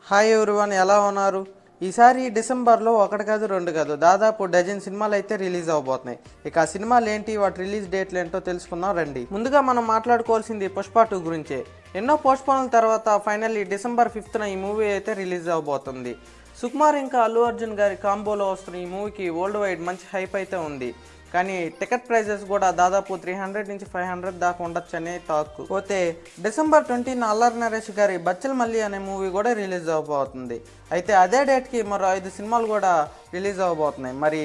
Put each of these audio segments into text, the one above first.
Hi everyone, ఎలా ఉన్నారు? ఈసారి డిసెంబర్లో ఒకటి కాదు రెండు కాదు దాదాపు డజన్ సినిమాలు అయితే రిలీజ్ అవబోతున్నాయి. ఇక ఆ సినిమాలు ఏంటి, వాటి రిలీజ్ డేట్లు ఏంటో తెలుసుకుందాం రండి. ముందుగా మనం మాట్లాడుకోవాల్సింది పుష్ప 2 గురించే. ఎన్నో పోస్ట్పోన్ల తర్వాత ఫైనల్లీ డిసెంబర్ 5న ఈ మూవీ అయితే రిలీజ్ అవబోతుంది. సుకుమార్ ఇంకా అల్లు అర్జున్ గారి కాంబోలో వస్తున్న ఈ మూవీకి వరల్డ్ వైడ్ మంచి హైప్ అయితే ఉంది. కానీ టికెట్ ప్రైజెస్ కూడా దాదాపు 300 నుంచి 500 దాకా ఉండొచ్చు అనే టాక్. పోతే డిసెంబర్ 20న అల్లరి నరేష్ గారి బచ్చల్ మల్లి అనే మూవీ కూడా రిలీజ్ అవబోతుంది. అయితే అదే డేట్కి మరో 5 సినిమాలు కూడా రిలీజ్ అవబోతున్నాయి. మరి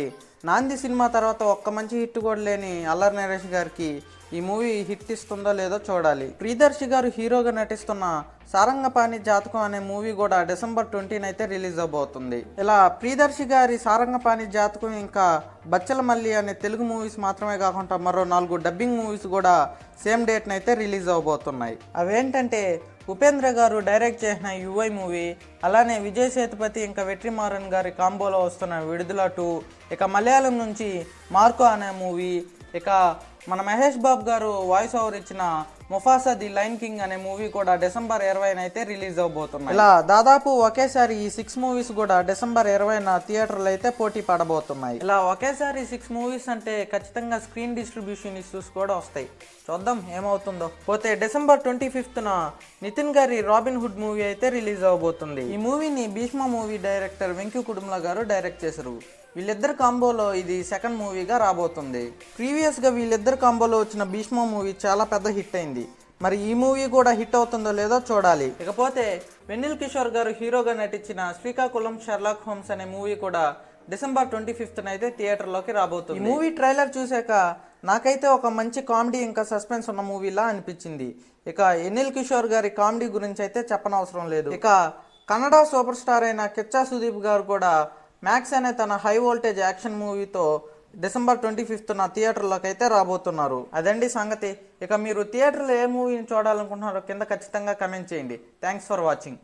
నాంది సినిమా తర్వాత ఒక్క మంచి హిట్ కూడా లేని అల్లరి నరేష్ గారికి ఈ మూవీ హిట్ ఇస్తుందో లేదో చూడాలి. ప్రియదర్శి గారు హీరోగా నటిస్తున్న సారంగపాణి జాతకం అనే మూవీ కూడా డిసెంబర్ 20న అయితే రిలీజ్ అవబోతుంది. ఇలా ప్రియదర్శి గారి సారంగపాణి జాతకం ఇంకా బచ్చల మల్లి అనే తెలుగు మూవీస్ మాత్రమే కాకుండా మరో 4 డబ్బింగ్ మూవీస్ కూడా సేమ్ డేట్న అయితే రిలీజ్ అవబోతున్నాయి. అవేంటంటే ఉపేంద్ర గారు డైరెక్ట్ చేసిన యువై మూవీ, అలానే విజయ్ సేతుపతి ఇంకా వెట్రిమారన్ గారి కాంబోలో వస్తున్న విడుదల 2, ఇక మలయాళం నుంచి మార్కో అనే మూవీ, ఇక మన మహేష్ బాబు గారు వాయిస్ ఓవర్ ఇచ్చిన ముఫాసా ది లైన్ కింగ్ అనే మూవీ కూడా డిసెంబర్ 20న అయితే రిలీజ్ అవబోతున్నాయి. ఇలా దాదాపు ఒకేసారి ఈ 6 మూవీస్ కూడా డిసెంబర్ 20న థియేటర్లు అయితే పోటీ పడబోతున్నాయి. ఇలా ఒకేసారి 6 మూవీస్ అంటే ఖచ్చితంగా స్క్రీన్ డిస్ట్రిబ్యూషన్ ఇష్యూస్ కూడా వస్తాయి. చూద్దాం ఏమవుతుందో. పోతే డిసెంబర్ 25న నితిన్ గారి రాబిన్ హుడ్ మూవీ అయితే రిలీజ్ అవబోతుంది. ఈ మూవీని భీష్మ మూవీ డైరెక్టర్ వెంకీ కుడుముల గారు డైరెక్ట్ చేశారు. వీళ్ళిద్దరు కాంబోలో ఇది సెకండ్ మూవీగా రాబోతుంది. ప్రీవియస్గా వీళ్ళిద్దరు కాంబోలో వచ్చిన భీష్మ మూవీ చాలా పెద్ద హిట్ అయింది. మరి ఈ మూవీ కూడా హిట్ అవుతుందో లేదో చూడాలి. ఇకపోతే వెన్నెల్ కిషోర్ గారు హీరోగా నటించిన శ్రీకాకుళం షెర్లాక్ హోమ్స్ అనే మూవీ కూడా డిసెంబర్ 25న అయితే థియేటర్లోకి రాబోతుంది. ఈ మూవీ ట్రైలర్ చూశాక నాకైతే ఒక మంచి కామెడీ ఇంకా సస్పెన్స్ ఉన్న మూవీలా అనిపించింది. ఇక వెన్నెల్ కిషోర్ గారి కామెడీ గురించి అయితే చెప్పనవసరం లేదు. ఇక కన్నడ సూపర్ స్టార్ అయిన కిచ్చా సుదీప్ గారు కూడా మ్యాక్స్ అనే తన హై వోల్టేజ్ యాక్షన్ మూవీతో డిసెంబర్ 25న థియేటర్లోకి అయితే రాబోతున్నారు. అదండి సంగతి. ఇక మీరు థియేటర్లో ఏ మూవీని చూడాలనుకుంటున్నారో కింద ఖచ్చితంగా కమెంట్ చేయండి. Thanks for watching.